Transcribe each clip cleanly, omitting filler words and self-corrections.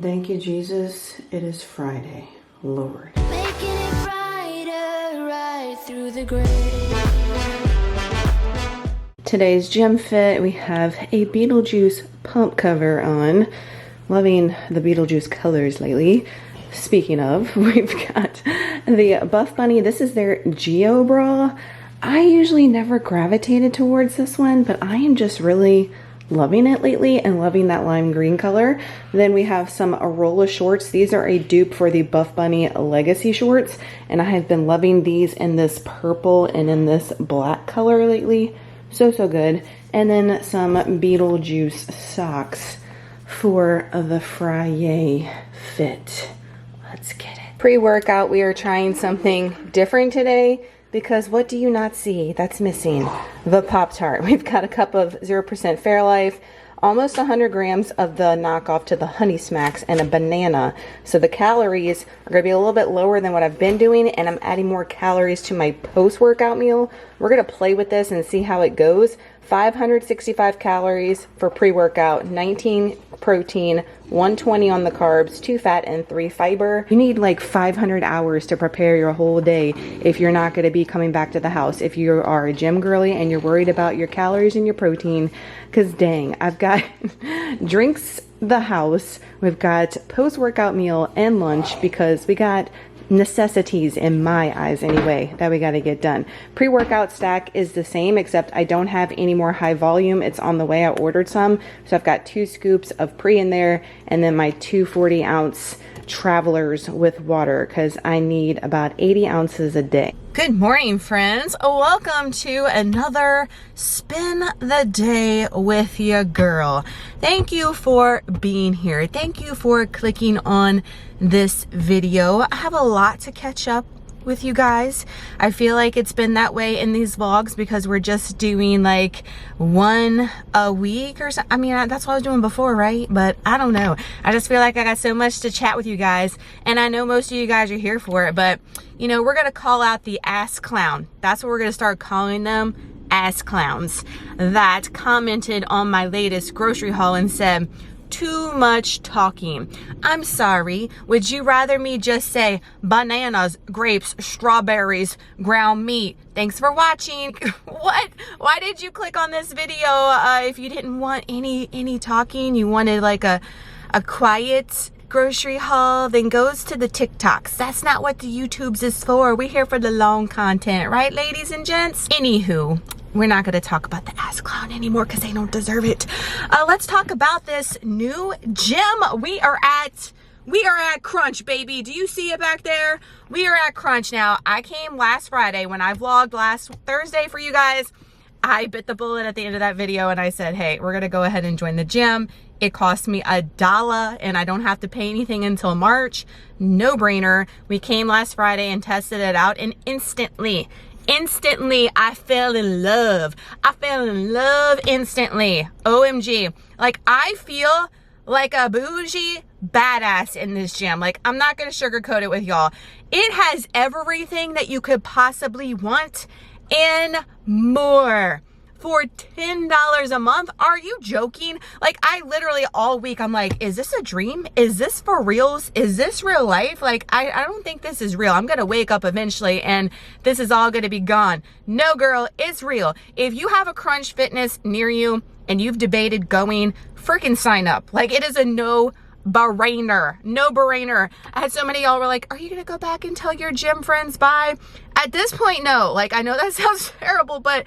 Thank you, Jesus. It is Friday, Lord. Making it brighter right through the gray. Today's gym fit, we have a Beetlejuice pump cover on. Loving the Beetlejuice colors lately. Speaking of, we've got the Buff Bunny. This is their Geo bra. I usually never gravitated towards this one, but I am just really loving it lately and loving that lime green color. Then we have some Arola shorts. These are a dupe for the Buff Bunny Legacy shorts, and I have been loving these in this purple and in this black color lately. So good. And then some Beetlejuice socks for the Friday fit. Let's get it. Pre-workout, we are trying something different today because what do you not see that's missing? The Pop-Tart. We've got a cup of 0% Fairlife, almost 100 grams of the knockoff to the Honey Smacks, and a banana. So the calories are going to be a little bit lower than what I've been doing, and I'm adding more calories to my post-workout meal. We're going to play with this and see how it goes. 565 calories for pre-workout, 19 protein, 120 on the carbs, 2 fat, and 3 fiber. You need like 500 hours to prepare your whole day if you're not going to be coming back to the house. If you are a gym girly and you're worried about your calories and your protein, because dang, I've got drinks the house. We've got post-workout meal and lunch because we got necessities in my eyes anyway that we got to get done. Pre-workout stack is the same, except I don't have any more high volume. It's on the way. I ordered some, so I've got 2 scoops of pre in there, and then my 2 40-ounce travelers with water because I need about 80 ounces a day. Good morning, friends. Welcome to another Spin the Day with your girl. Thank you for being here. Thank you for clicking on this video. I have a lot to catch up with you guys. I feel like it's been that way in these vlogs because we're just doing like one a week or something. I mean, that's what I was doing before, right? But I don't know. I just feel like I got so much to chat with you guys, and I know most of you guys are here for it, but you know, we're gonna call out the ass clown. That's what we're gonna start calling them, ass clowns, that commented on my latest grocery haul and said, too much talking. I'm sorry. Would you rather me just say bananas, grapes, strawberries, ground meat? Thanks for watching. What? Why did you click on this video if you didn't want any talking? You wanted like a quiet grocery haul? Then goes to the TikToks. That's not what the YouTubes is for. We're here for the long content, right, ladies and gents? Anywho, we're not going to talk about the ass clown anymore because they don't deserve it. Let's talk about this new gym. We are at Crunch, baby. Do you see it back there? We are at Crunch now. I came last Friday when I vlogged last Thursday for you guys. I bit the bullet at the end of that video and I said, hey, we're going to go ahead and join the gym. It cost me $1 and I don't have to pay anything until March. No brainer. We came last Friday and tested it out, and instantly I fell in love. I fell in love instantly. OMG. Like, I feel like a bougie badass in this gym. Like, I'm not gonna sugarcoat it with y'all. It has everything that you could possibly want and more. For $10 a month? Are you joking? Like, I literally all week I'm like, is this a dream? Is this for reals? Is this real life? Like, I don't think this is real. I'm gonna wake up eventually and this is all gonna be gone. No, girl, it's real. If you have a Crunch Fitness near you and you've debated going, freaking sign up. Like, it is a no-brainer. No-brainer. I had so many of y'all were like, are you gonna go back and tell your gym friends bye? At this point, no. Like, I know that sounds terrible, but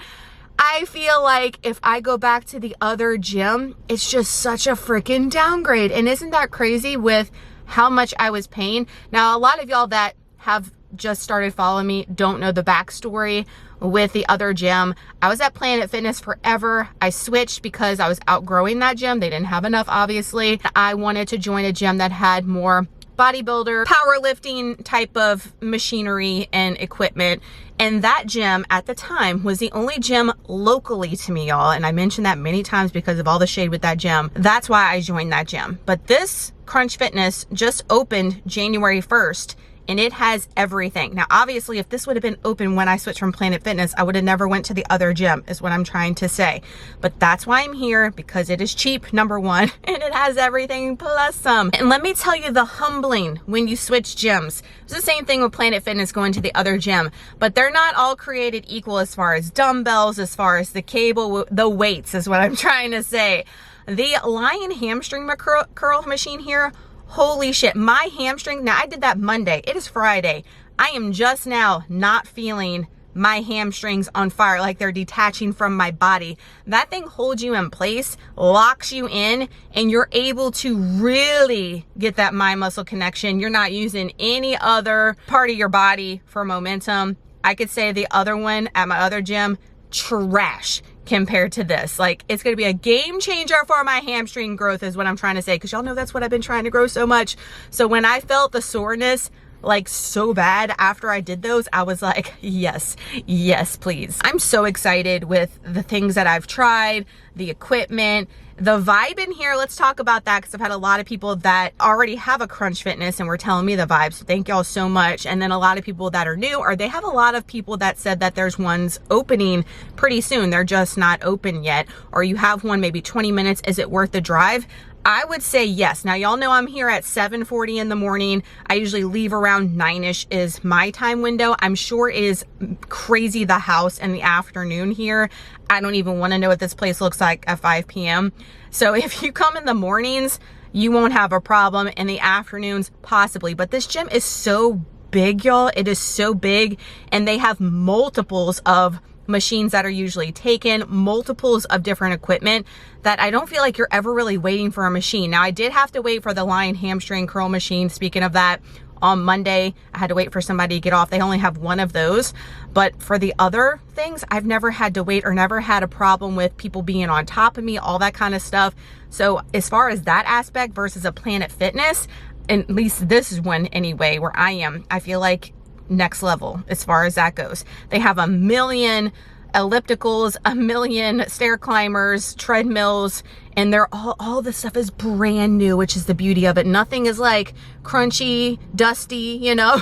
I feel like if I go back to the other gym, it's just such a freaking downgrade. And isn't that crazy with how much I was paying? Now, a lot of y'all that have just started following me don't know the backstory with the other gym. I was at Planet Fitness forever. I switched because I was outgrowing that gym. They didn't have enough, obviously. I wanted to join a gym that had more bodybuilder, powerlifting type of machinery and equipment. And that gym at the time was the only gym locally to me, y'all. And I mentioned that many times because of all the shade with that gym. That's why I joined that gym. But this Crunch Fitness just opened January 1st and it has everything. Now, obviously, if this would have been open when I switched from Planet Fitness, I would have never went to the other gym, is what I'm trying to say. But that's why I'm here, because it is cheap, number one, and it has everything plus some. And let me tell you, the humbling when you switch gyms. It's the same thing with Planet Fitness going to the other gym, but they're not all created equal as far as dumbbells, as far as the cable, the weights is what I'm trying to say. The Lion hamstring curl machine here, holy shit, my hamstring, now I did that Monday, it is Friday. I am just now not feeling my hamstrings on fire, like they're detaching from my body. That thing holds you in place, locks you in, and you're able to really get that mind muscle connection. You're not using any other part of your body for momentum. I could say the other one at my other gym, trash compared to this. Like, it's going to be a game changer for my hamstring growth is what I'm trying to say, because y'all know that's what I've been trying to grow so much. So when I felt the soreness like so bad after I did those, I was like, yes, yes, please. I'm so excited with the things that I've tried, the equipment, the vibe in here. Let's talk about that, because I've had a lot of people that already have a Crunch Fitness and were telling me the vibes. So thank y'all so much. And then a lot of people that are new, or they have a lot of people that said that there's ones opening pretty soon. They're just not open yet. Or you have one maybe 20 minutes. Is it worth the drive? I would say yes. Now, y'all know I'm here at 7:40 in the morning. I usually leave around 9-ish is my time window. I'm sure it is crazy the house in the afternoon here. I don't even want to know what this place looks like at 5 p.m. So if you come in the mornings, you won't have a problem. In the afternoons, possibly. But this gym is so big, y'all. It is so big, and they have multiples of machines that are usually taken, multiples of different equipment, that I don't feel like you're ever really waiting for a machine. Now, I did have to wait for the Lion hamstring curl machine. Speaking of that, on Monday, I had to wait for somebody to get off. They only have one of those. But for the other things, I've never had to wait or never had a problem with people being on top of me, all that kind of stuff. So as far as that aspect versus a Planet Fitness, and at least this is one anyway, where I am, I feel like next level as far as that goes. They have a million ellipticals, a million stair climbers, treadmills, and they're all this stuff is brand new, which is the beauty of it. Nothing is like crunchy, dusty, you know.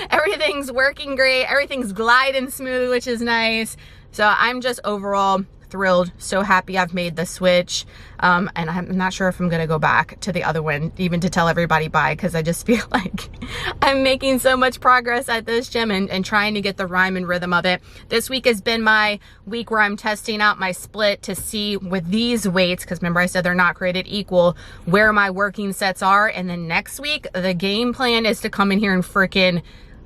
Everything's working great, everything's gliding smooth, which is nice. So I'm just overall thrilled, so happy I've made the switch, and I'm not sure if I'm gonna go back to the other one even to tell everybody bye, because I just feel like I'm making so much progress at this gym and trying to get the rhyme and rhythm of it. This week has been my week where I'm testing out my split to see with these weights, because remember I said they're not created equal, where my working sets are. And then next week the game plan is to come in here and freaking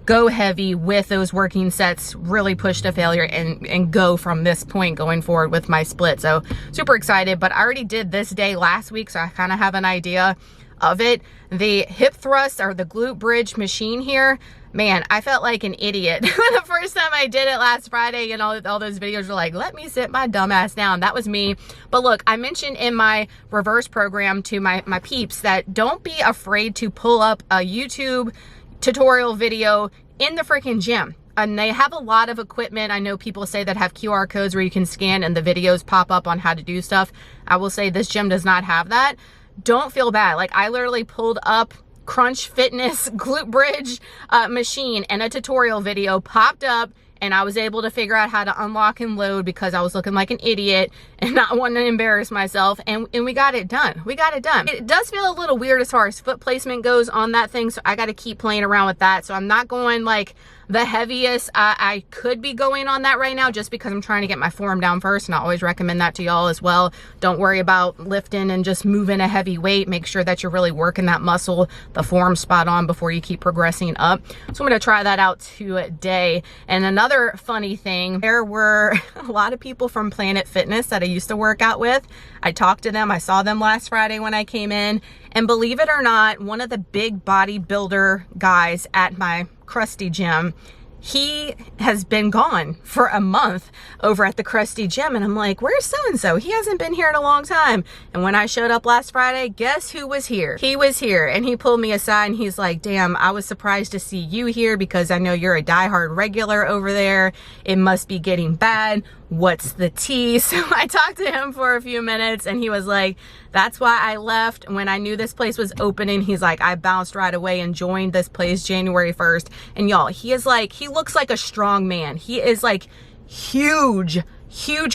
go heavy with those working sets, really push to failure, and go from this point going forward with my split. So super excited. But I already did this day last week, so I kind of have an idea of it. The hip thrust or the glute bridge machine here, man, I felt like an idiot the first time I did it last Friday, and all those videos were like, let me sit my dumb ass down. That was me. But look, I mentioned in my reverse program to my peeps that don't be afraid to pull up a YouTube tutorial video in the freaking gym. And they have a lot of equipment. I know people say that have QR codes where you can scan and the videos pop up on how to do stuff. I will say this gym does not have that. Don't feel bad. Like, I literally pulled up Crunch Fitness glute bridge machine, and a tutorial video popped up, and I was able to figure out how to unlock and load because I was looking like an idiot and not wanting to embarrass myself. And we got it done. We got it done. It does feel a little weird as far as foot placement goes on that thing, so I got to keep playing around with that. So I'm not going like the heaviest I could be going on that right now, just because I'm trying to get my form down first, and I always recommend that to y'all as well. Don't worry about lifting and just moving a heavy weight. Make sure that you're really working that muscle, the form spot on before you keep progressing up. So I'm going to try that out today. And another funny thing, there were a lot of people from Planet Fitness that I used to work out with. I talked to them. I saw them last Friday when I came in, and believe it or not, one of the big bodybuilder guys at my crusty gym he has been gone for a month over at the crusty gym. And I'm like, where's so-and-so? He hasn't been here in a long time. And when I showed up last Friday, guess who was here? He was here, and he pulled me aside and he's like, damn, I was surprised to see you here because I know you're a diehard regular over there. It must be getting bad. What's the tea? So I talked to him for a few minutes and he was like, that's why I left when I knew this place was opening. He's like, I bounced right away and joined this place January 1st. And y'all, he looks like a strong man. He is like huge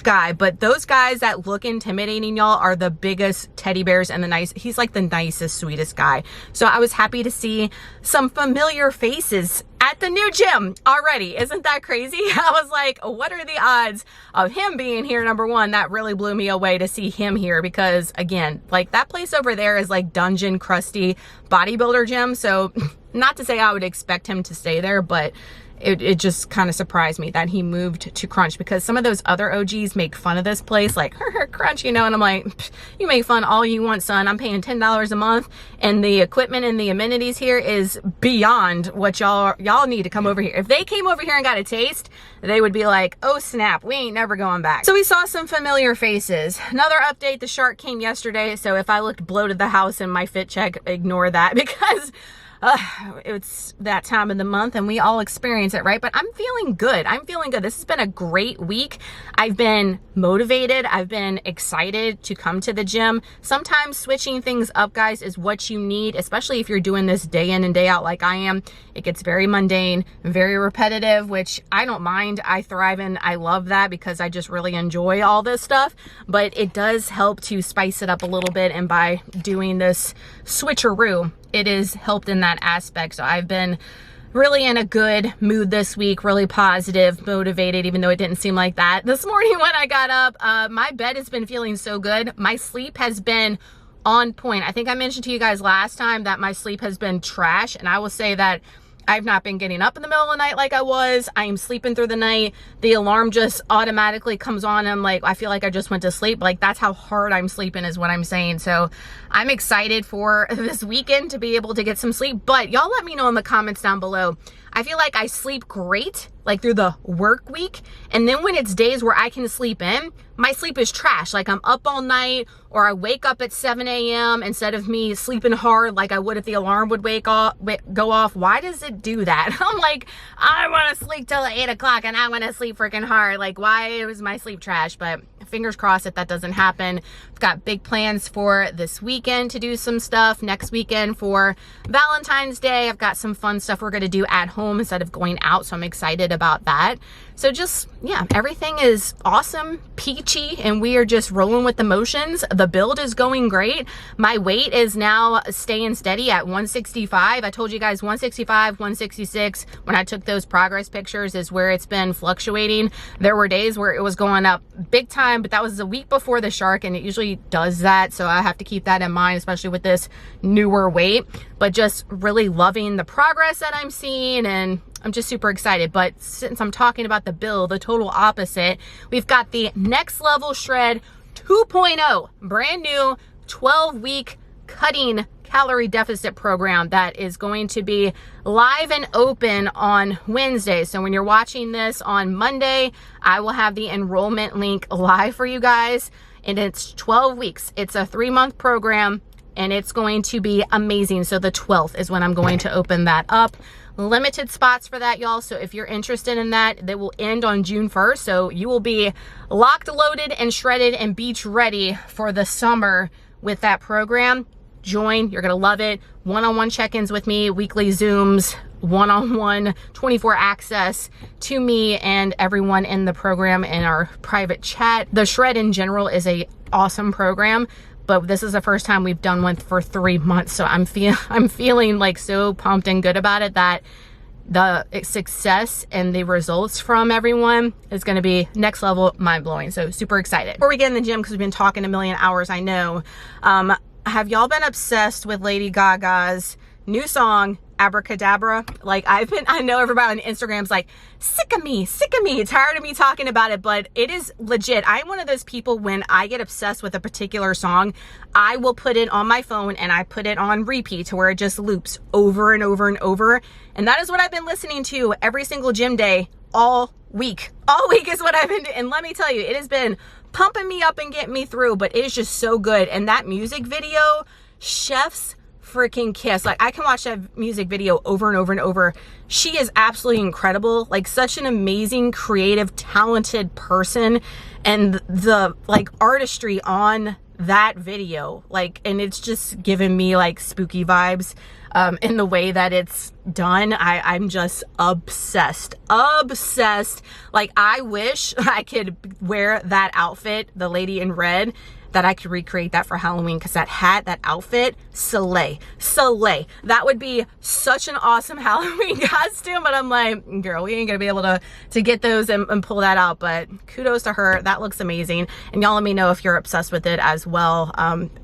guy, but those guys that look intimidating, y'all, are the biggest teddy bears and he's like the nicest, sweetest guy. So I was happy to see some familiar faces at the new gym already. Isn't that crazy? I was like, what are the odds of him being here? Number one, that really blew me away to see him here because, again, like that place over there is like dungeon crusty bodybuilder gym. So not to say I would expect him to stay there, but it just kind of surprised me that he moved to Crunch because some of those other OGs make fun of this place like Crunch, you know, and I'm like, you make fun all you want, son. I'm paying $10 a month and the equipment and the amenities here is beyond what y'all need to come over here. If they came over here and got a taste, they would be like, oh snap, we ain't never going back. So we saw some familiar faces. Another update, the shark came yesterday, so if I looked bloated the house in my fit check, ignore that because it's that time of the month and we all experience it, right? But I'm feeling good. This has been a great week. I've been motivated. I've been excited to come to the gym. Sometimes switching things up, guys, is what you need, especially if you're doing this day in and day out like I am. It gets very mundane, very repetitive, which I don't mind. I thrive in. I love that because I just really enjoy all this stuff. But it does help to spice it up a little bit, and by doing this switcheroo, it has helped in that aspect. So I've been really in a good mood this week, really positive, motivated, even though it didn't seem like that this morning when I got up. My bed has been feeling so good. My sleep has been on point. I think I mentioned to you guys last time that my sleep has been trash, and I will say that I've not been getting up in the middle of the night like I was. I am sleeping through the night. The alarm just automatically comes on. I'm like, I feel like I just went to sleep. Like, that's how hard I'm sleeping is what I'm saying. So I'm excited for this weekend to be able to get some sleep. But y'all let me know in the comments down below. I feel like I sleep great, like through the work week. And then when it's days where I can sleep in, my sleep is trash. Like I'm up all night, or I wake up at 7 a.m. instead of me sleeping hard like I would if the alarm would go off. Why does it do that? I'm like, I want to sleep till 8 o'clock and I want to sleep freaking hard. Like, why is my sleep trash? But fingers crossed that doesn't happen. I've got big plans for this weekend to do some stuff. Next weekend for Valentine's Day, I've got some fun stuff we're going to do at home instead of going out. So I'm excited about that. So just, yeah, everything is awesome, peachy, and we are just rolling with the motions. The build is going great. My weight is now staying steady at 165. I told you guys 165, 166 when I took those progress pictures is where it's been fluctuating. There were days where it was going up big time, but that was the week before the shark, and it usually does that. So I have to keep that in mind, especially with this newer weight. But just really loving the progress that I'm seeing, and I'm just super excited. But since I'm talking about the build, the total opposite, we've got the Next Level Shred 2.0, brand new 12-week cutting calorie deficit program that is going to be live and open on Wednesday. So when you're watching this on Monday, I will have the enrollment link live for you guys, and it's 12 weeks. It's a 3-month program, and it's going to be amazing. So the 12th is when I'm going to open that up. Limited spots for that, y'all. So if you're interested in that, they will end on June 1st. So you will be locked, loaded, and shredded and beach ready for the summer with that program. Join, you're gonna love it. One-on-one check-ins with me, weekly Zooms, one-on-one 24 access to me and everyone in the program in our private chat. The Shred in general is a awesome program, but this is the first time we've done one for 3 months. So I'm feeling like so pumped and good about it that the success and the results from everyone is going to be next level, mind-blowing. So super excited. Before we get in the gym, because we've been talking a million hours, I know, have y'all been obsessed with Lady Gaga's new song, abracadabra. Like I know everybody on Instagram's like, sick of me, tired of me talking about it, but it is legit. I'm one of those people, when I get obsessed with a particular song, I will put it on my phone and I put it on repeat to where it just loops over and over and over. And that is what I've been listening to every single gym day all week. All week is what I've been doing. And let me tell you, it has been pumping me up and getting me through, but it is just so good. And that music video, chef's freaking kiss. Like, I can watch that music video over and over and over. She is absolutely incredible. Like, such an amazing, creative, talented person. And the like artistry on that video, like, and it's just giving me like spooky vibes in the way that it's done. I'm just obsessed. Like, I wish I could wear that outfit, the lady in red, that I could recreate that for Halloween, because that hat, that outfit, slay. That would be such an awesome Halloween costume. But I'm like, girl, we ain't gonna be able to get those and pull that out. But kudos to her. That looks amazing. And y'all let me know if you're obsessed with it as well.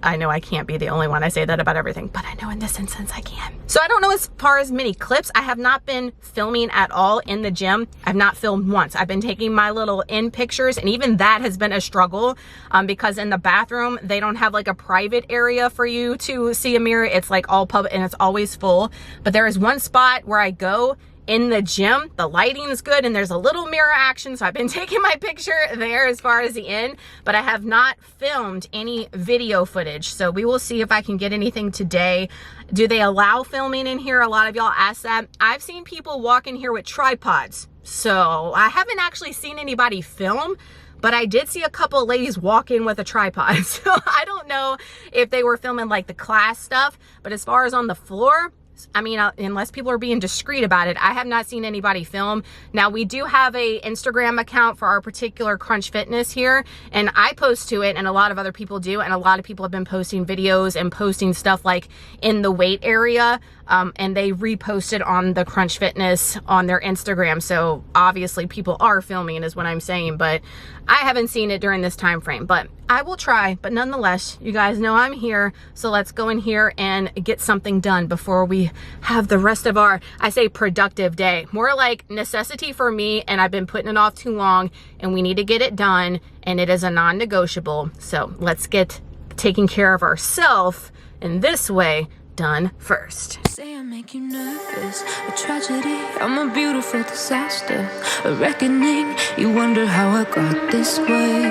I know I can't be the only one. I say that about everything, but I know in this instance I can. So I don't know as far as many clips. I have not been filming at all in the gym. I've not filmed once. I've been taking my little in pictures, and even that has been a struggle because in the bathroom, they don't have like a private area for you to see a mirror. It's like all public and it's always full. But there is one spot where I go in the gym, the lighting is good and there's a little mirror action. So I've been taking my picture there as far as the end, but I have not filmed any video footage. So we will see if I can get anything today. Do they allow filming in here? A lot of y'all ask that. I've seen people walk in here with tripods. So I haven't actually seen anybody film, but I did see a couple of ladies walk in with a tripod. So I don't know if they were filming like the class stuff, but as far as on the floor, I mean, unless people are being discreet about it, I have not seen anybody film. Now, we do have a Instagram account for our particular Crunch Fitness here, and I post to it, and a lot of other people do, and a lot of people have been posting videos and posting stuff like in the weight area, and they reposted on the Crunch Fitness on their Instagram. So obviously people are filming is what I'm saying, but I haven't seen it during this time frame. But I will try. But nonetheless, you guys know I'm here, so let's go in here and get something done before we have the rest of our, I say, productive day. More like necessity for me, and I've been putting it off too long, and we need to get it done, and it is a non-negotiable. So let's get taking care of ourselves in this way done first. Say I make you nervous, a tragedy, I'm a beautiful disaster, a reckoning. You wonder how I got this way.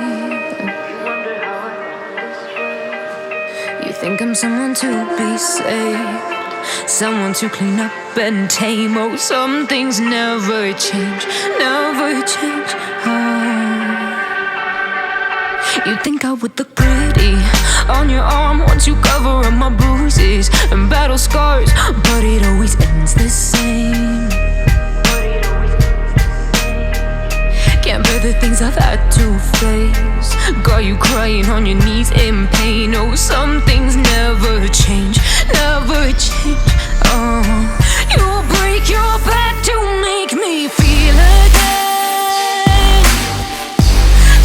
You think I'm someone to be saved, someone to clean up and tame. Oh, some things never change, never change. You think I would look pretty on your arm once you cover up my bruises and battle scars, but it always ends the same. Can't bear the things I've had to face, got you crying on your knees in pain. Oh, some things never change, never change. You'll break your back to make me feel again,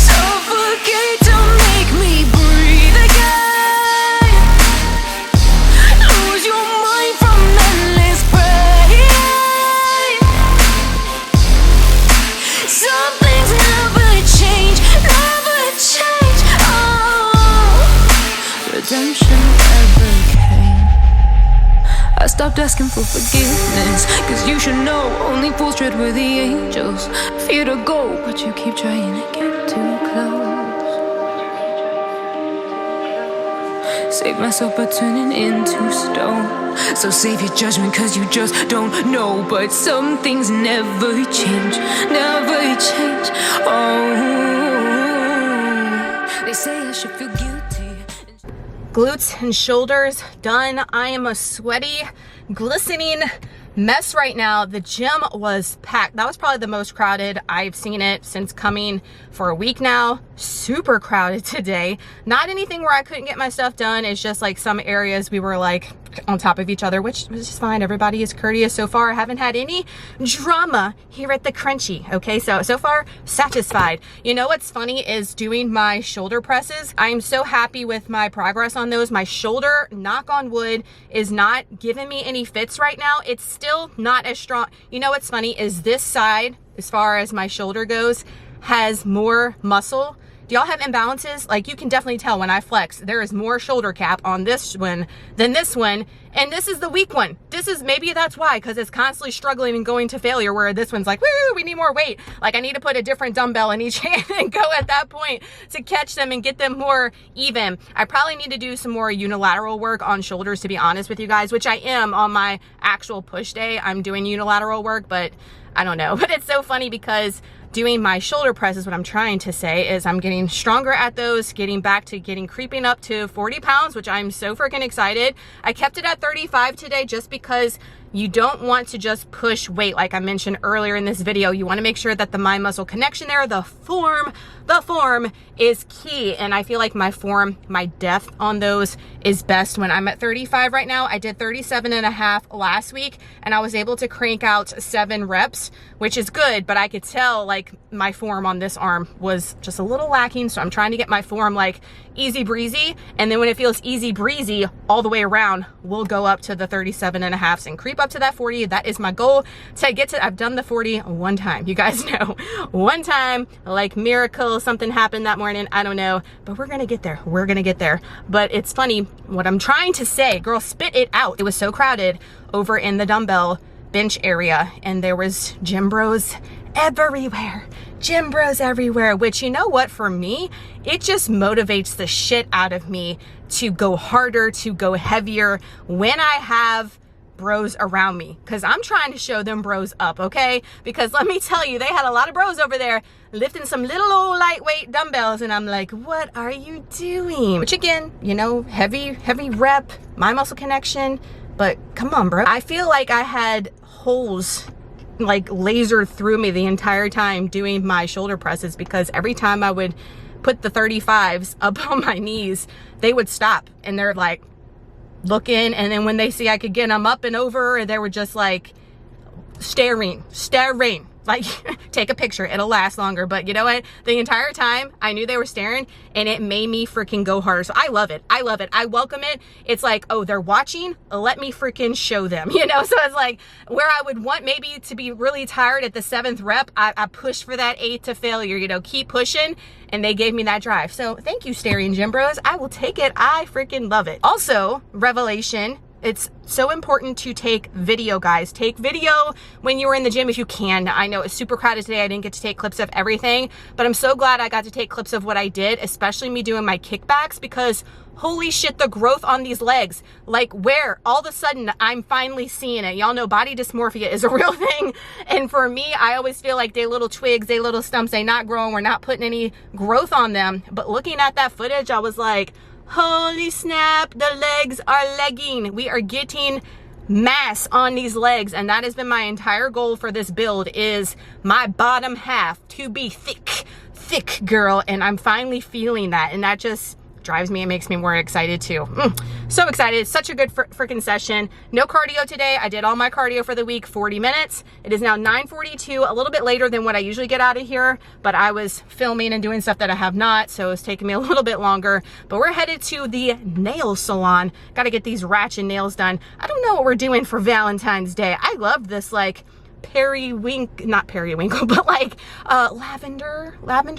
suffocate to make me breathe again, lose your mind from endless pain. Some things never change, never change. Oh, redemption never came. I stopped asking for forgiveness, cause you should know only fools tread where the angels fear to go, but you keep trying to get too close. Save myself by turning into stone, so save your judgment cause you just don't know. But some things never change, never change. Oh, they say I should feel guilty. Glutes and shoulders done. I am a sweaty, glistening mess right now. The gym was packed. That was probably the most crowded I've seen it since coming for a week now. Super crowded today. Not anything where I couldn't get my stuff done. It's just like some areas we were like stacked on top of each other, which is fine. Everybody is courteous so far. I haven't had any drama here at the Crunchy. Okay, so far satisfied. You know what's funny is doing my shoulder presses. I'm so happy with my progress on those. My shoulder, knock on wood, is not giving me any fits right now. It's still not as strong. You know what's funny is this side, as far as my shoulder goes, has more muscle. Do y'all have imbalances? Like, you can definitely tell when I flex, there is more shoulder cap on this one than this one. And this is the weak one. This is, maybe that's why, because it's constantly struggling and going to failure, where this one's like, woo, we need more weight. Like, I need to put a different dumbbell in each hand and go at that point to catch them and get them more even. I probably need to do some more unilateral work on shoulders, to be honest with you guys, which I am on my actual push day. I'm doing unilateral work, but I don't know. But it's so funny because doing my shoulder presses, what I'm trying to say is I'm getting stronger at those, getting back to creeping up to 40 pounds, which I'm so freaking excited. I kept it at 35 today just because you don't want to just push weight. Like I mentioned earlier in this video, you want to make sure that the mind muscle connection there, the form is key. And I feel like my form, my depth on those is best when I'm at 35 right now. I did 37.5 last week and I was able to crank out 7 reps, which is good, but I could tell like my form on this arm was just a little lacking. So I'm trying to get my form like easy breezy. And then when it feels easy breezy all the way around, we'll go up to the 37.5s and creep up to that 40. That is my goal to get to. I've done the 40 one time, you guys know. One time, like miracle, something happened that morning, I don't know, but we're gonna get there. We're gonna get there. But it's funny what I'm trying to say, girl, spit it out. It was so crowded over in the dumbbell bench area and there was gym bros everywhere. Gym bros everywhere, which, you know what, for me, it just motivates the shit out of me to go harder, to go heavier when I have bros around me, because I'm trying to show them bros up, okay? Because let me tell you, they had a lot of bros over there lifting some little old lightweight dumbbells and I'm like, what are you doing? Which again, you know, heavy rep, my muscle connection, but come on, bro. I feel like I had holes like lasered through me the entire time doing my shoulder presses, because every time I would put the 35s up on my knees, they would stop and they're like looking, and then when they see I could get them up and over, they were just like staring, like take a picture, it'll last longer. But you know what, the entire time I knew they were staring and it made me freaking go harder. So I love it, I welcome it. It's like, oh, they're watching, let me freaking show them, you know? So it's like where I would want maybe to be really tired at the 7th rep, I push for that 8th to failure, you know, keep pushing, and they gave me that drive. So thank you, staring gym bros, I will take it. I freaking love it. Also, revelation, it's so important to take video, guys. Take video when you were in the gym if you can. I know it's super crowded today. I didn't get to take clips of everything, but I'm so glad I got to take clips of what I did, especially me doing my kickbacks, because holy shit, the growth on these legs, like where all of a sudden I'm finally seeing it. Y'all know body dysmorphia is a real thing. And for me, I always feel like they little twigs, they little stumps, they not growing. We're not putting any growth on them. But looking at that footage, I was like, holy snap, the legs are legging. We are getting mass on these legs, and that has been my entire goal for this build, is my bottom half to be thick girl, and I'm finally feeling that, and that just drives me and makes me more excited too. So excited. Such a good freaking session. No cardio today. I did all my cardio for the week, 40 minutes. It is now 9:42, a little bit later than what I usually get out of here, but I was filming and doing stuff that I have not, so it's taking me a little bit longer. But we're headed to the nail salon. Got to get these ratchet nails done. I don't know what we're doing for Valentine's Day. I love this like not periwinkle, but like lavender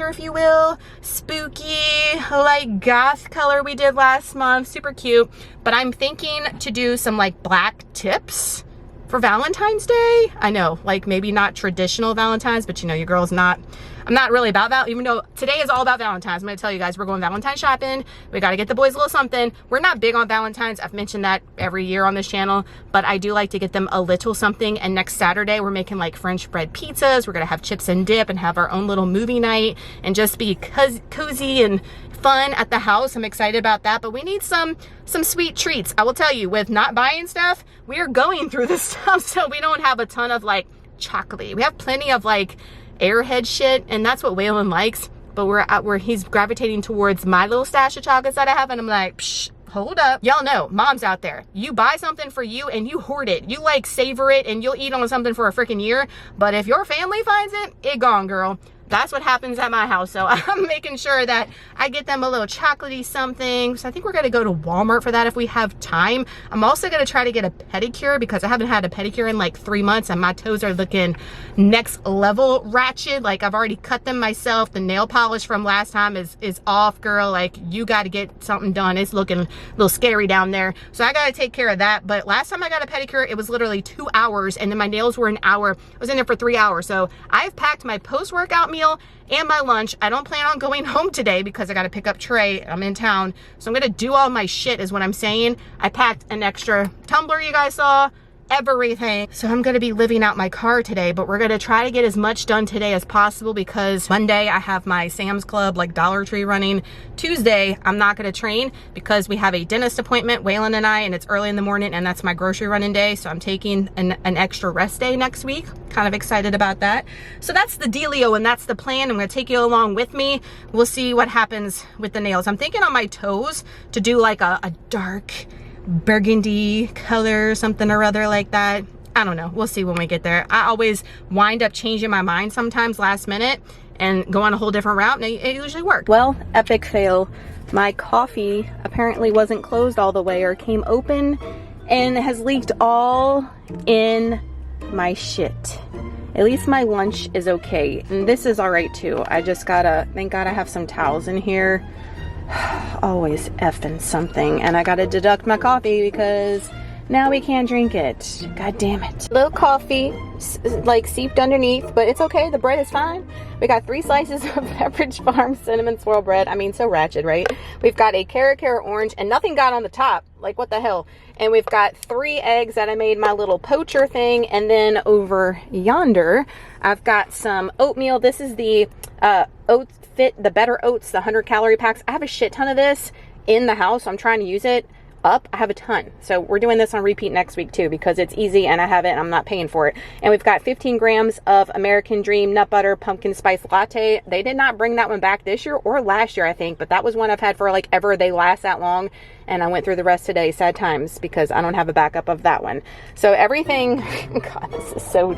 if you will, spooky like goth color we did last month, super cute. But I'm thinking to do some like black tips for Valentine's Day. I know, like maybe not traditional Valentine's, but you know, your girl's not, I'm not really about that, even though today is all about Valentine's. I'm gonna tell you guys, we're going Valentine shopping. We gotta get the boys a little something. We're not big on Valentine's. I've mentioned that every year on this channel, but I do like to get them a little something. And next Saturday, we're making like French bread pizzas. We're gonna have chips and dip and have our own little movie night and just be cozy and fun at the house. I'm excited about that, but we need some sweet treats. I will tell you, with not buying stuff, we are going through this stuff, so we don't have a ton of like chocolate. We have plenty of like Airhead shit, and that's what Waylon likes, but he's gravitating towards my little stash of chocolates that I have, and I'm like, psh, hold up. Y'all know, moms out there, you buy something for you and you hoard it. You like savor it and you'll eat on something for a freaking year. But if your family finds it, it gone, girl. That's what happens at my house. So I'm making sure that I get them a little chocolatey something. So I think we're gonna go to Walmart for that if we have time. I'm also gonna try to get a pedicure because I haven't had a pedicure in like 3 months and my toes are looking next level ratchet. Like I've already cut them myself. The nail polish from last time is off, girl. Like you gotta get something done. It's looking a little scary down there. So I gotta take care of that. But last time I got a pedicure, it was literally 2 hours and then my nails were an hour. I was in there for 3 hours. So I've packed my post-workout meal and my lunch. I don't plan on going home today because I got to pick up Trey. I'm in town. So I'm going to do all my shit is what I'm saying. I packed an extra tumbler you guys saw, everything. So I'm going to be living out my car today, but we're going to try to get as much done today as possible because Monday I have my Sam's Club, like Dollar Tree running. Tuesday, I'm not going to train because we have a dentist appointment, Waylon and I, and it's early in the morning and that's my grocery running day. So I'm taking an extra rest day next week. Kind of excited about that. So that's the dealio and that's the plan. I'm going to take you along with me. We'll see what happens with the nails. I'm thinking on my toes to do like a dark burgundy color, something or other like that. I don't know. We'll see when we get there. I always wind up changing my mind sometimes last minute and go on a whole different route, and it usually works. Well, epic fail. My coffee apparently wasn't closed all the way or came open and has leaked all in my shit. At least my lunch is okay. And this is all right too. I just gotta, thank God I have some towels in here. Always effing something. And I gotta deduct my coffee because now we can't drink it. God damn it. Little coffee, like seeped underneath, but it's okay. The bread is fine. We got 3 slices of Pepperidge Farm cinnamon swirl bread. I mean, so ratchet, right? We've got a carrot orange and nothing got on the top. Like, what the hell? And we've got 3 eggs that I made my little poacher thing. And then over yonder, I've got some oatmeal. This is the Oats Fit, the Better Oats, the 100 calorie packs. I have a shit ton of this in the house. So I'm trying to use it up. I have a ton. So we're doing this on repeat next week too because it's easy and I have it and I'm not paying for it. And we've got 15 grams of American Dream nut butter pumpkin spice latte. They did not bring that one back this year or last year, I think, but that was one I've had for like ever. They last that long. And I went through the rest today, sad times, because I don't have a backup of that one. So everything, God, this is so,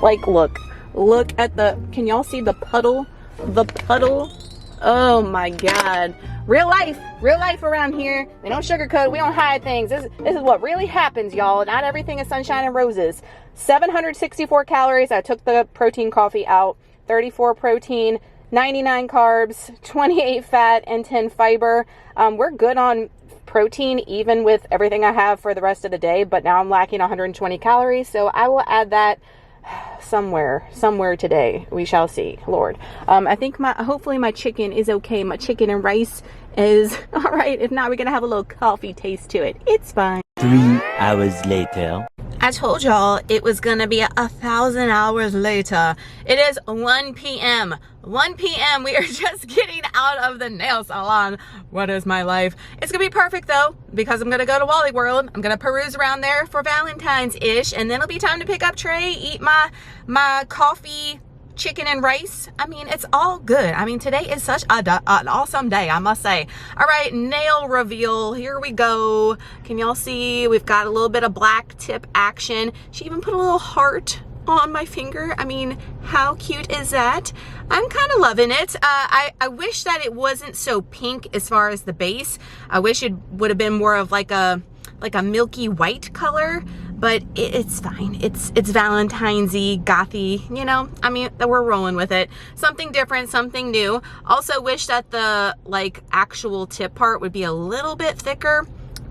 like, look at the, can y'all see the puddle? The puddle? Oh my God. Real life around here. They don't sugarcoat. We don't hide things. This is what really happens, y'all. Not everything is sunshine and roses. 764 calories. I took the protein coffee out. 34 protein, 99 carbs, 28 fat, and 10 fiber. We're good on protein even with everything I have for the rest of the day, but now I'm lacking 120 calories. So I will add that somewhere today. We shall see, Lord. I think hopefully my chicken is okay. My chicken and rice is all right. If not, we're gonna have a little coffee taste to it. It's fine. 3 hours later. I told y'all it was gonna be 1,000 hours later. It is 1 p.m. 1 p.m. We are just getting out of the nail salon. What is my life? It's gonna be perfect though, because I'm gonna go to Wally World. I'm gonna peruse around there for Valentine's-ish, and then it'll be time to pick up Trey, eat my coffee, chicken and rice. I mean, it's all good. I mean, today is such an awesome day, I must say. All right, nail reveal. Here we go. Can y'all see? We've got a little bit of black tip action. She even put a little heart on my finger. I mean, how cute is that? I'm kind of loving it. I wish that it wasn't so pink as far as the base. I wish it would have been more of like a milky white color, but it's fine. It's Valentine's-y, gothy, you know? I mean, we're rolling with it. Something different, something new. Also wish that the like actual tip part would be a little bit thicker,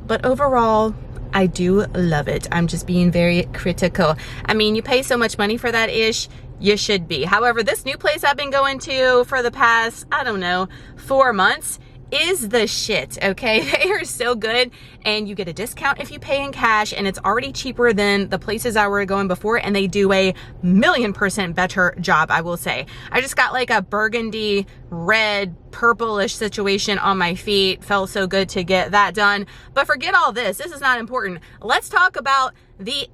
but overall, I do love it. I'm just being very critical. I mean, you pay so much money for that ish, you should be. However, this new place I've been going to for the past, I don't know, 4 months is the shit, okay? They are so good, and you get a discount if you pay in cash, and it's already cheaper than the places I were going before, and they do a 1,000,000% better job, I will say. I just got like a burgundy, red, purplish situation on my feet. Felt so good to get that done. But forget all this. This is not important. Let's talk about the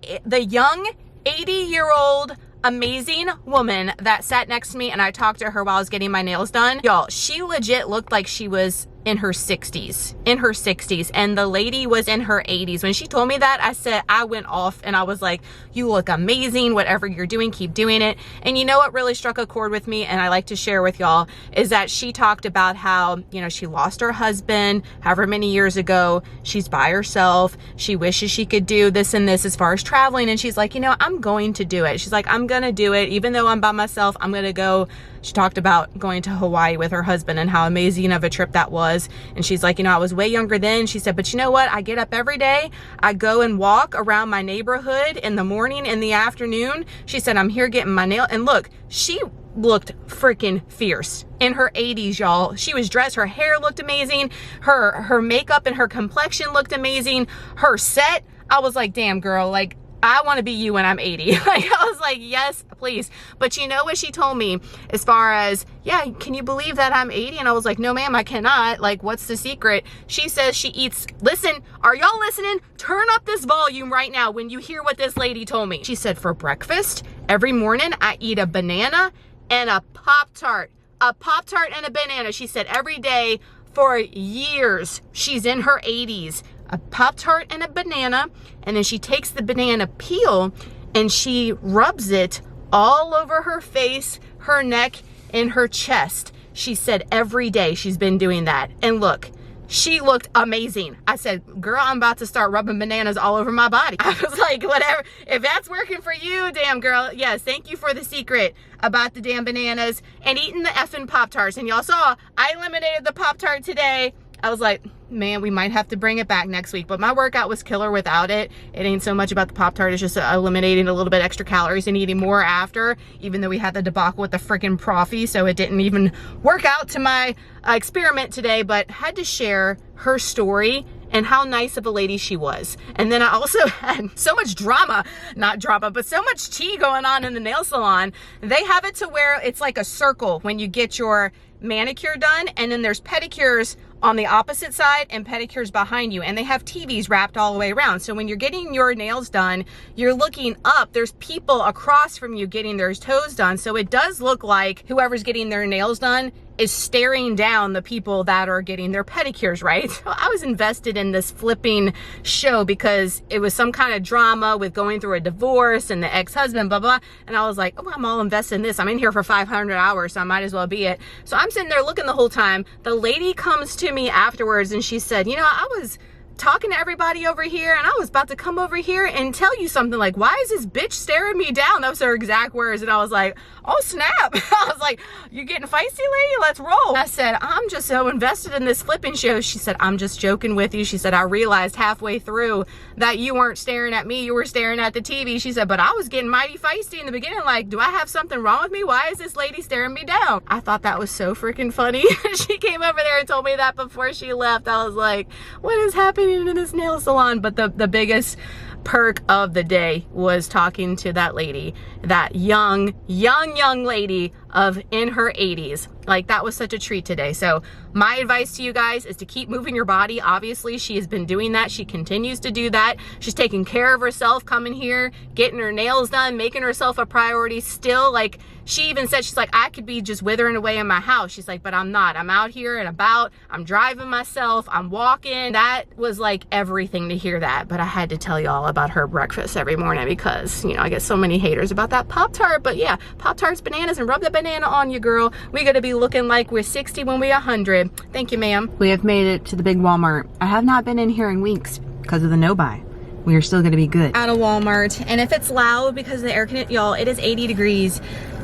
young 80-year-old amazing woman that sat next to me, and I talked to her while I was getting my nails done. Y'all, she legit looked like she was in her 60s, and the lady was in her 80s. When she told me that, I said, I went off and I was like, you look amazing, whatever you're doing, keep doing it. And you know what really struck a chord with me, and I like to share with y'all, is that she talked about how, you know, she lost her husband however many years ago. She's by herself. She wishes she could do this and this as far as traveling, and she's like, you know, I'm going to do it. She's like, I'm gonna do it. Even though I'm by myself, I'm gonna go. She talked about going to Hawaii with her husband and how amazing of a trip that was. And she's like, you know, I was way younger then. She said, but you know what? I get up every day. I go and walk around my neighborhood in the morning, in the afternoon. She said, I'm here getting my nail. And look, she looked freaking fierce in her 80s, y'all. She was dressed, her hair looked amazing. Her makeup and her complexion looked amazing. Her set, I was like, damn girl, like, I want to be you when I'm 80. Like, I was like, yes, please. But you know what she told me as far as, yeah, can you believe that I'm 80? And I was like, no, ma'am, I cannot. Like, what's the secret? She says she eats, listen, are y'all listening? Turn up this volume right now when you hear what this lady told me. She said, for breakfast, every morning, I eat a banana and a Pop-Tart. A Pop-Tart and a banana. She said every day for years. She's in her 80s. A Pop-Tart and a banana, and then she takes the banana peel and she rubs it all over her face, her neck, and her chest. She said every day she's been doing that. And look, she looked amazing. I said, girl, I'm about to start rubbing bananas all over my body. I was like, whatever, if that's working for you, damn girl, yes, thank you for the secret about the damn bananas and eating the effing Pop-Tarts. And y'all saw, I eliminated the Pop-Tart today. I was like, man, we might have to bring it back next week, but my workout was killer without it. It ain't so much about the Pop-Tart, it's just eliminating a little bit extra calories and eating more after, even though we had the debacle with the freaking Profi, so it didn't even work out to my experiment today, but had to share her story and how nice of a lady she was. And then I also had so much drama, not drama, but so much tea going on in the nail salon. They have it to where it's like a circle when you get your manicure done, and then there's pedicures on the opposite side and pedicures behind you, and they have TVs wrapped all the way around. So when you're getting your nails done, you're looking up, there's people across from you getting their toes done. So it does look like whoever's getting their nails done is staring down the people that are getting their pedicures, right? So I was invested in this flipping show because it was some kind of drama with going through a divorce and the ex-husband, blah, blah. And I was like, oh, I'm all invested in this. I'm in here for 500 hours, so I might as well be it. So I'm sitting there looking the whole time. The lady comes to me afterwards and she said, you know, I was talking to everybody over here and I was about to come over here and tell you something, like, why is this bitch staring me down? That was her exact words. And I was like, oh snap. I was like, you getting feisty, lady? Let's roll. I said, I'm just so invested in this flipping show. She said, I'm just joking with you. She said, I realized halfway through that you weren't staring at me, you were staring at the TV. She said, but I was getting mighty feisty in the beginning, like, do I have something wrong with me? Why is this lady staring me down? I thought that was so freaking funny. She came over there and told me that before she left. I was like, what is happening in this nail salon? But the biggest perk of the day was talking to that lady, that young lady of in her 80s. Like, that was such a treat today. So my advice to you guys is to keep moving your body. Obviously, she has been doing that. She continues to do that. She's taking care of herself, coming here, getting her nails done, making herself a priority still. Like, she even said, she's like, I could be just withering away in my house. She's like, but I'm not. I'm out here and about. I'm driving myself. I'm walking. That was like everything to hear that. But I had to tell y'all about her breakfast every morning because, you know, I get so many haters about that Pop-Tart. But yeah, Pop-Tarts, bananas, and rub the banana on you, girl. We gotta be looking like we're 60 when we're 100. Thank you, ma'am. We have made it to the big Walmart. I have not been in here in weeks because of the no-buy. We are still gonna be good. Out of Walmart, and if it's loud because of the air conditioning, y'all, it is 80 degrees.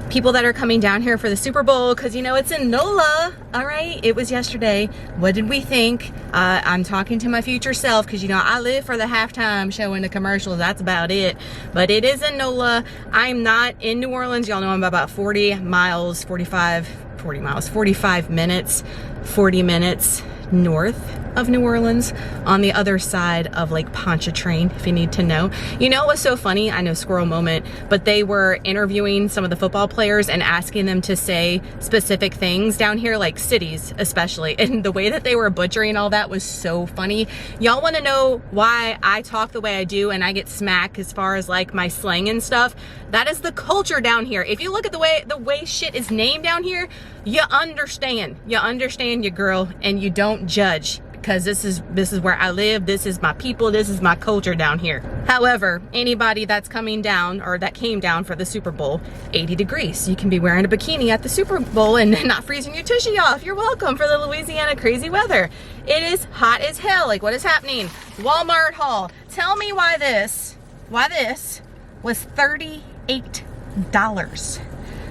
People that are coming down here for the Super Bowl, because you know it's in NOLA, all right? It was yesterday. What did we think? I'm talking to my future self because, you know, I live for the halftime show and the commercials. That's about it. But it is in NOLA. I'm not in New Orleans. Y'all know I'm about 40 minutes north of New Orleans, on the other side of Lake Pontchartrain, if you need to know. You know what's so funny? I know, squirrel moment, but they were interviewing some of the football players and asking them to say specific things down here, like cities especially, and the way that they were butchering all that was so funny. Y'all want to know why I talk the way I do and I get smacked as far as like my slang and stuff? That is the culture down here. If you look at the way shit is named down here, you understand your girl, and you don't don't judge, because this is where I live, this is my people, this is my culture down here. However, anybody that's coming down or that came down for the Super Bowl, 80 degrees. You can be wearing a bikini at the Super Bowl and not freezing your tushy off. You're welcome for the Louisiana crazy weather. It is hot as hell. Like, what is happening? Walmart haul. Tell me why this was $38.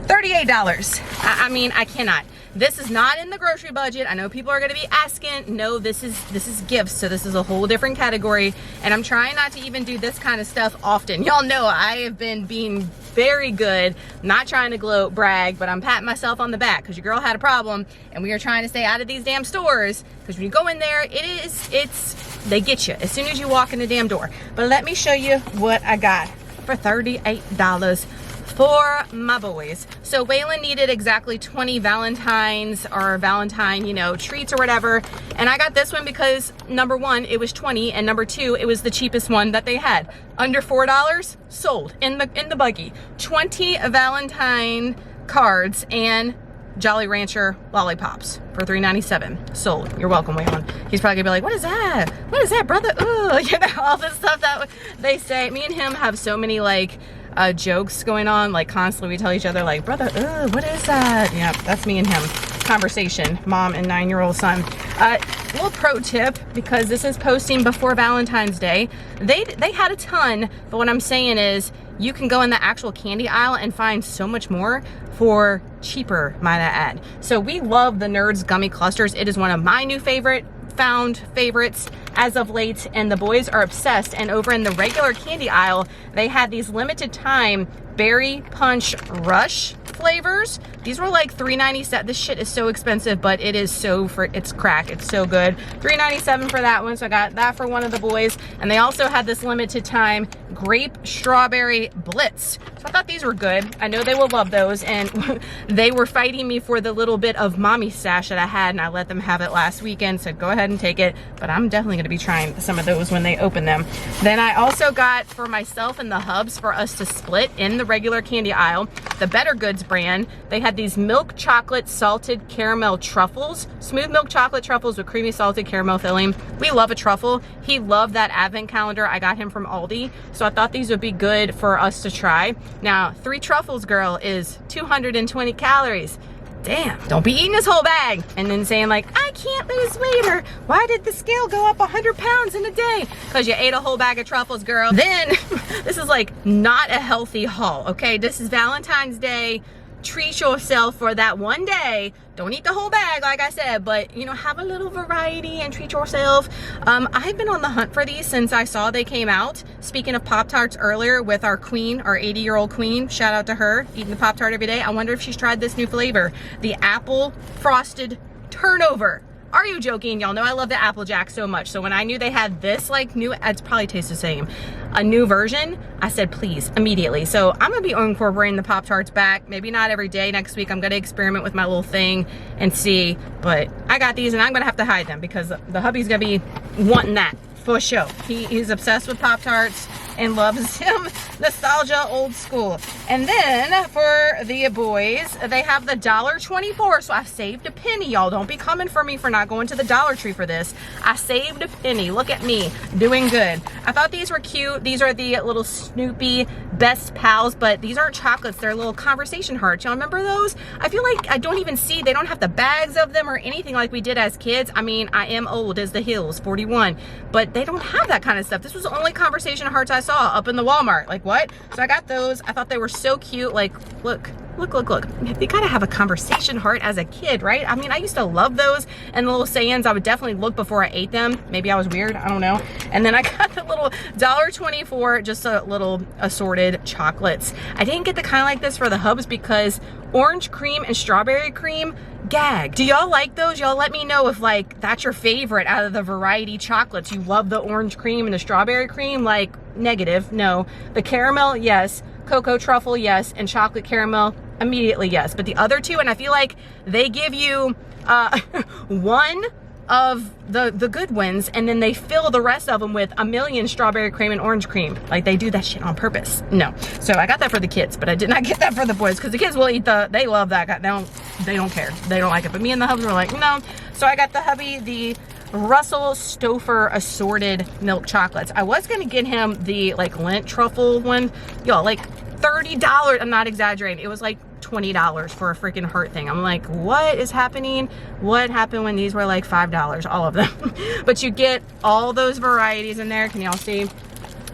$38. I mean, I cannot. This is not in the grocery budget. I know people are gonna be asking. No, this is gifts, so this is a whole different category. And I'm trying not to even do this kind of stuff often. Y'all know I have been being very good, not trying to gloat, brag, but I'm patting myself on the back because your girl had a problem and we are trying to stay out of these damn stores, because when you go in there, they get you as soon as you walk in the damn door. But let me show you what I got for $38 for my boys. So Waylon needed exactly 20 Valentines or Valentine, you know, treats or whatever. And I got this one because number one, it was 20, and number two, it was the cheapest one that they had. Under $4, sold in the buggy. 20 Valentine cards and Jolly Rancher lollipops for $3.97. Sold. You're welcome, Waylon. He's probably gonna be like, what is that? What is that, brother? Ooh, you know, all this stuff that they say. Me and him have so many like jokes going on, like constantly we tell each other like, brother, what is that? Yeah, that's me and him conversation, mom and 9-year-old son. Little pro tip, because this is posting before Valentine's Day. They had a ton, but what I'm saying is you can go in the actual candy aisle and find so much more for cheaper, might I add. So we love the Nerds gummy clusters. It is one of my new favorites as of late, and the boys are obsessed. And over in the regular candy aisle, they had these limited time berry punch rush flavors. These were like $3.97. This shit is so expensive, but it is it's crack. It's so good. $3.97 for that one. So I got that for one of the boys. And they also had this limited time grape strawberry blitz. So I thought these were good. I know they will love those. And they were fighting me for the little bit of mommy stash that I had, and I let them have it last weekend. So go ahead and take it. But I'm definitely going to be trying some of those when they open them. Then I also got for myself and the hubs for us to split in the regular candy aisle, the Better Goods brand. They had these milk chocolate salted caramel truffles, smooth milk chocolate truffles with creamy salted caramel filling. We love a truffle. He loved that advent calendar I got him from Aldi, so I thought these would be good for us to try. Now, 3 truffles, girl, is 220 calories. Damn, don't be eating this whole bag and then saying like, I can't lose weight, or why did the scale go up 100 pounds in a day? Because you ate a whole bag of truffles, girl. Then this is like not a healthy haul, okay? This is Valentine's Day. Treat yourself for that one day. Don't eat the whole bag, like I said, but you know, have a little variety and treat yourself. I've been on the hunt for these since I saw they came out. Speaking of Pop-Tarts earlier with our queen, our 80-year-old queen, shout out to her, eating the Pop-Tart every day. I wonder if she's tried this new flavor, the apple frosted turnover. Are you joking? Y'all know I love the Applejack so much. So when I knew they had this like new, it probably tastes the same, a new version, I said please, immediately. So I'm gonna be incorporating the Pop-Tarts back. Maybe not every day next week. I'm gonna experiment with my little thing and see, but I got these and I'm gonna have to hide them because the hubby's gonna be wanting that for sure. He's obsessed with Pop-Tarts and loves him nostalgia old school. And then for the boys, they have the $1.24. So I saved a penny, y'all. Don't be coming for me for not going to the Dollar Tree for this. I saved a penny. Look at me doing good. I thought these were cute. These are the little Snoopy Best Pals, but these aren't chocolates. They're little conversation hearts. Y'all remember those? I feel like I don't even see, they don't have the bags of them or anything like we did as kids. I mean, I am old as the hills, 41, but they don't have that kind of stuff. This was the only conversation hearts I saw up in the Walmart. Like, what? So I got those. I thought they were so cute. Like, look. They gotta have a conversation heart as a kid, right? I mean, I used to love those, and the little sayings, I would definitely look before I ate them. Maybe I was weird, I don't know. And then I got the little $1.24, just a little assorted chocolates. I didn't get the kind like this for the hubs because orange cream and strawberry cream, gag. Do y'all like those? Y'all let me know if like that's your favorite out of the variety chocolates. You love the orange cream and the strawberry cream? Like, negative, no. The caramel, yes. Cocoa truffle, yes. And chocolate caramel, immediately yes. But the other two, and I feel like they give you one of the good ones, and then they fill the rest of them with a million strawberry cream and orange cream. Like, they do that shit on purpose. No. So I got that for the kids, but I did not get that for the boys, because the kids will eat they love that. They don't care. They don't like it. But me and the hubs were like, no. So I got the hubby the Russell Stouffer assorted milk chocolates. I was gonna get him the like Lint truffle one. Y'all, like $30. I'm not exaggerating. It was like $20 for a freaking heart thing. I'm like, what is happening? What happened when these were like $5, all of them? But you get all those varieties in there. Can y'all see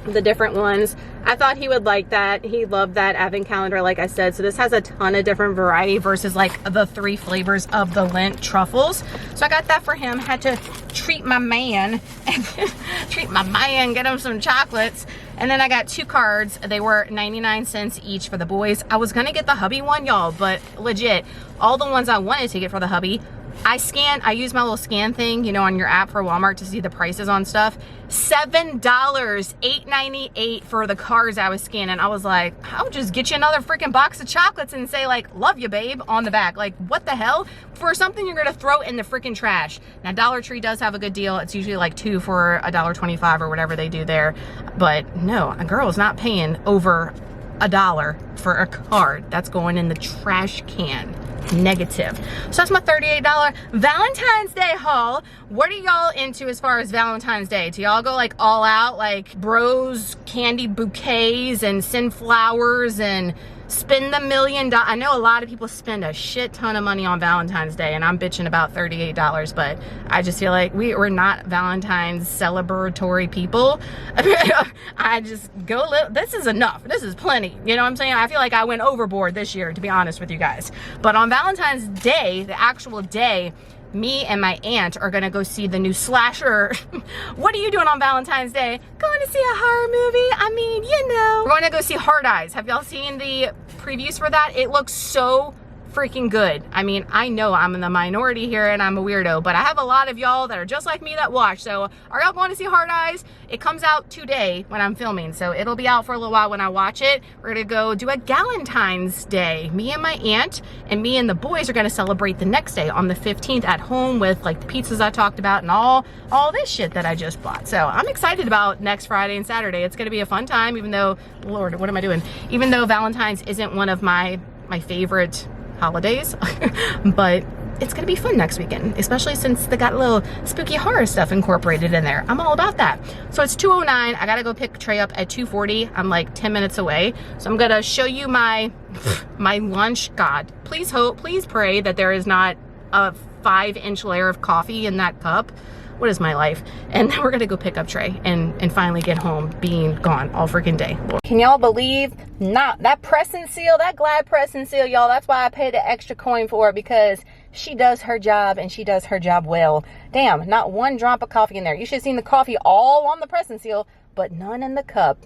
the different ones? I thought he would like that. He loved that advent calendar, like I said. So this has a ton of different variety versus like the 3 flavors of the Lint truffles. So I got that for him. Had to treat my man, get him some chocolates. And then I got 2 cards. They were 99 cents each for the boys. I was gonna get the hubby one, y'all, but legit, all the ones I wanted to get for the hubby, I use my little scan thing, you know, on your app for Walmart to see the prices on stuff. $7, $8.98 for the cards I was scanning. I was like, I'll just get you another freaking box of chocolates and say like, love you, babe, on the back. Like, what the hell? For something you're gonna throw in the freaking trash. Now, Dollar Tree does have a good deal. It's usually like 2 for $1.25 or whatever they do there. But no, a girl's not paying over $1 for a card. That's going in the trash can. Negative. So that's my $38 Valentine's Day haul. What are y'all into as far as Valentine's Day? Do y'all go like all out, like bros, candy bouquets and send flowers and spend the $1 million? I know a lot of people spend a shit ton of money on Valentine's Day, and I'm bitching about $38, but I just feel like we're not Valentine's celebratory people. I just go, this is enough. This is plenty. You know what I'm saying? I feel like I went overboard this year, to be honest with you guys. But on Valentine's Day, the actual day, me and my aunt are gonna go see the new slasher. What are you doing on Valentine's Day? Going to see a horror movie? I mean, you know. We're going to go see Hard Eyes. Have y'all seen the previews for that? It looks so freaking good. I mean, I know I'm in the minority here and I'm a weirdo, but I have a lot of y'all that are just like me that watch. So are y'all going to see Hard Eyes? It comes out today when I'm filming, so it'll be out for a little while when I watch it. We're gonna go do a Galentine's Day. Me and my aunt and me and the boys are gonna celebrate the next day on the 15th at home with like the pizzas I talked about and all this shit that I just bought. So I'm excited about next Friday and Saturday. It's gonna be a fun time, even though, Lord, what am I doing? Even though Valentine's isn't one of my favorite holidays, but it's gonna be fun next weekend, especially since they got a little spooky horror stuff incorporated in there. I'm all about that. So it's 2:09. I gotta go pick Trey up at 2:40. I'm like 10 minutes away. So I'm gonna show you my lunch. God, please pray that there is not a 5-inch layer of coffee in that cup. What is my life? And then we're gonna go pick up Trey and finally get home, being gone all freaking day. Can y'all believe not that press and seal, that Glad press and seal, y'all? That's why I paid the extra coin for it, because she does her job and she does her job well. Damn, not one drop of coffee in there. You should have seen the coffee all on the press and seal, but none in the cup.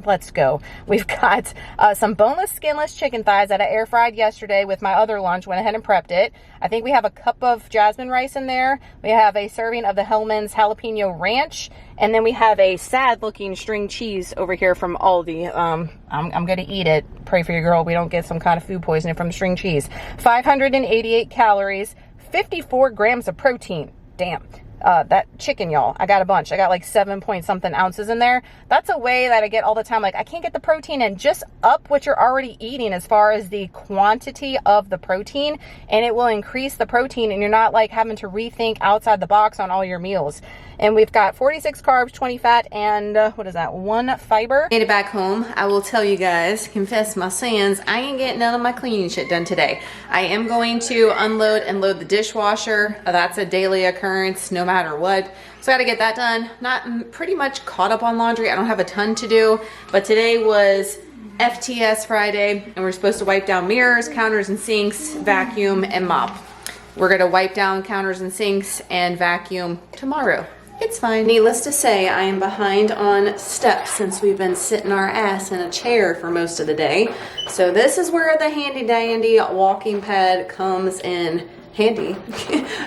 Let's go. We've got some boneless, skinless chicken thighs that I air fried yesterday with my other lunch. Went ahead and prepped it. I think we have a cup of jasmine rice in there. We have a serving of the Hellman's jalapeno ranch. And then we have a sad looking string cheese over here from Aldi. I'm gonna eat it. Pray for your girl we don't get some kind of food poisoning from the string cheese. 588 calories, 54 grams of protein. Damn. That chicken, y'all, I got a bunch. I got like 7 point something ounces in there. That's a way that I get all the time. Like, I can't get the protein in. Just up what you're already eating as far as the quantity of the protein, and it will increase the protein, and you're not like having to rethink outside the box on all your meals. And we've got 46 carbs, 20 fat, and what is that, 1 fiber. Made it back home. I will tell you guys, confess my sins, I ain't getting none of my cleaning shit done today. I am going to unload and load the dishwasher. That's a daily occurrence no matter what. So I gotta get that done. Not pretty much caught up on laundry. I don't have a ton to do, but today was FTS Friday, and we're supposed to wipe down mirrors, counters and sinks, vacuum and mop. We're gonna wipe down counters and sinks and vacuum tomorrow. It's fine. Needless to say, I am behind on steps since we've been sitting our ass in a chair for most of the day. So this is where the handy dandy walking pad comes in handy.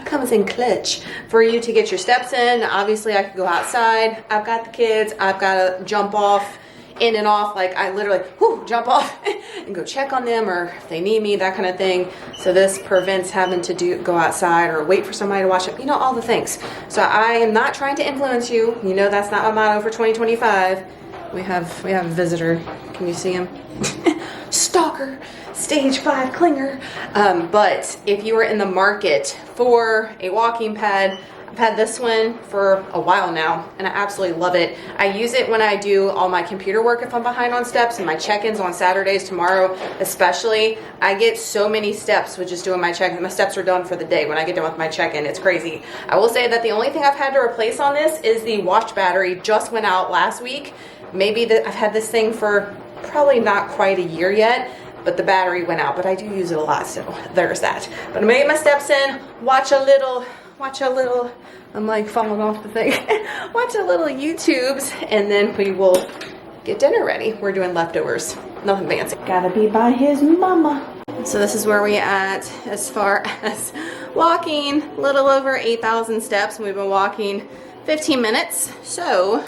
Comes in clutch for you to get your steps in. Obviously I could go outside. I've got the kids. I've got to jump off, in and off. Like, I literally jump off and go check on them, or if they need me, that kind of thing. So this prevents having to go outside or wait for somebody to watch it, you know, all the things. So I am not trying to influence you. You know, that's not my motto for 2025. We have a visitor. Can you see him? Stalker, stage 5 clinger. But if you are in the market for a walking pad, I've had this one for a while now and I absolutely love it. I use it when I do all my computer work if I'm behind on steps, and my check-ins on Saturdays, tomorrow especially. I get so many steps with just doing my check-in. My steps are done for the day when I get done with my check-in. It's crazy. I will say that the only thing I've had to replace on this is the watch battery. Just went out last week. Maybe I've had this thing for probably not quite a year yet, but the battery went out, but I do use it a lot, so there's that. But I'm gonna get my steps in, watch a little, I'm like falling off the thing. Watch a little YouTubes, and then we will get dinner ready. We're doing leftovers, nothing fancy. Gotta be by his mama. So this is where we at as far as walking, a little over 8,000 steps, and we've been walking 15 minutes. So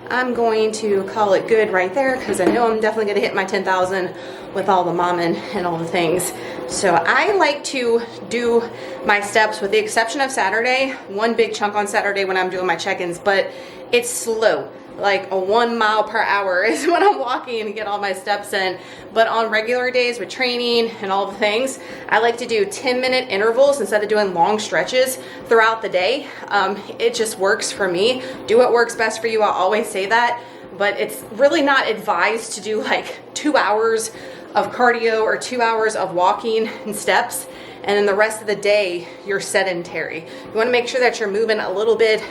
I'm going to call it good right there, because I know I'm definitely gonna hit my 10,000 with all the momming and all the things. So I like to do my steps, with the exception of Saturday, one big chunk on Saturday when I'm doing my check-ins, but it's slow. Like a 1 mile per hour is when I'm walking and get all my steps in. But on regular days with training and all the things, I like to do 10-minute intervals instead of doing long stretches throughout the day. It just works for me. Do what works best for you. I always say that, but it's really not advised to do like 2 hours of cardio or 2 hours of walking and steps, and then the rest of the day you're sedentary. You want to make sure that you're moving a little bit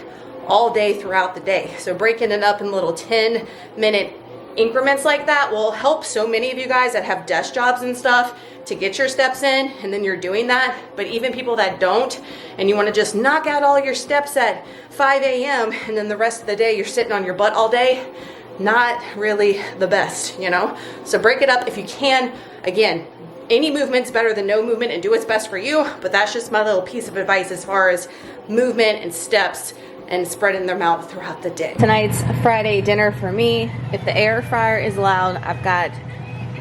all day throughout the day. So breaking it up in little 10-minute increments like that will help so many of you guys that have desk jobs and stuff to get your steps in, and then you're doing that. But even people that don't, and you want to just knock out all your steps at 5 a.m. and then the rest of the day you're sitting on your butt all day, not really the best, you know? So break it up if you can. Again, any movement's better than no movement, and do what's best for you, but that's just my little piece of advice as far as movement and steps and spreading them out throughout the day. Tonight's Friday dinner for me, if the air fryer is loud, I've got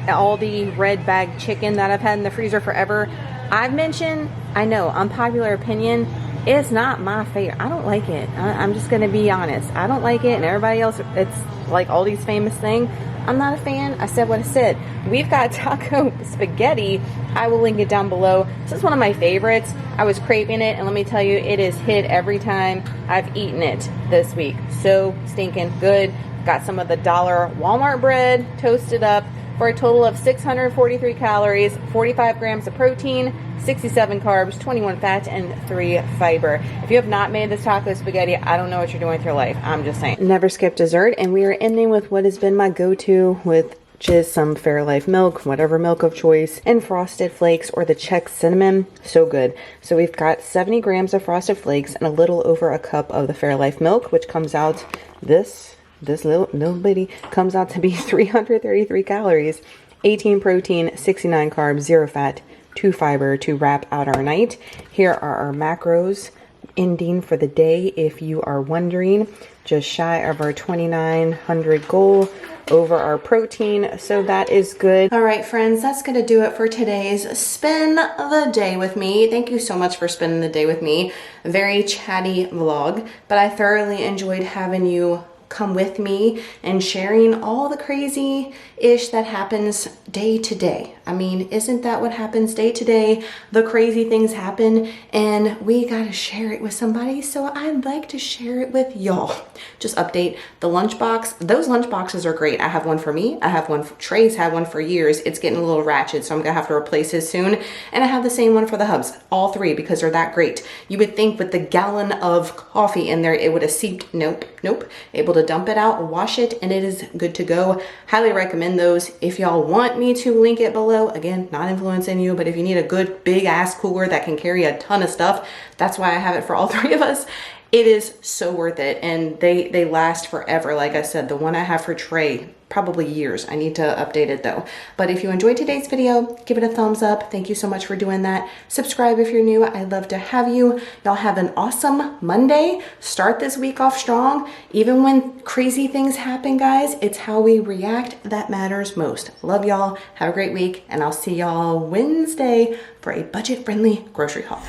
all the red bag chicken that I've had in the freezer forever. I've mentioned, I know, unpopular opinion, it's not my favorite. I don't like it. I'm just gonna be honest. I don't like it, and everybody else, it's like all these famous things. I'm not a fan. I said what I said. We've got taco spaghetti. I will link it down below. This is one of my favorites. I was craving it, and let me tell you, it is hit every time I've eaten it this week. So stinking good. Got some of the $1 Walmart bread toasted up for a total of 643 calories, 45 grams of protein, 67 carbs, 21 fat, and 3 fiber. If you have not made this taco spaghetti, I don't know what you're doing with your life. I'm just saying. Never skip dessert, and we are ending with what has been my go-to, with just some Fairlife milk, whatever milk of choice, and Frosted Flakes or the Czech cinnamon. So good. So we've got 70 grams of Frosted Flakes and a little over a cup of the Fairlife milk, which comes out this little bitty comes out to be 333 calories, 18 protein, 69 carbs, 0 fat, 2 fiber to wrap out our night. Here are our macros ending for the day, if you are wondering. Just shy of our 2,900 goal over our protein, so that is good. All right, friends, that's gonna do it for today's Spend the Day with me. Thank you so much for spending the day with me. A very chatty vlog, but I thoroughly enjoyed having you come with me and sharing all the crazy-ish that happens day to day. I mean, isn't that what happens day to day? The crazy things happen, and we gotta share it with somebody, so I'd like to share it with y'all. Just update the lunchbox. Those lunch boxes are great. I have one for me. I have one for Trey's, had one for years. It's getting a little ratchet, so I'm gonna have to replace his soon. And I have the same one for the hubs, all three, because they're that great. You would think with the gallon of coffee in there, it would have seeped. Nope, nope. Able to dump it out, wash it, and it is good to go. Highly recommend those. If y'all want me to link it below, again, not influencing you, but if you need a good big ass cooler that can carry a ton of stuff, that's why I have it for all three of us. It is so worth it, and they last forever. Like I said, the one I have for Trey, probably years. I need to update it though. But if you enjoyed today's video, give it a thumbs up. Thank you so much for doing that. Subscribe if you're new. I'd love to have you. Y'all have an awesome Monday. Start this week off strong. Even when crazy things happen, guys, it's how we react that matters most. Love y'all. Have a great week, and I'll see y'all Wednesday for a budget-friendly grocery haul.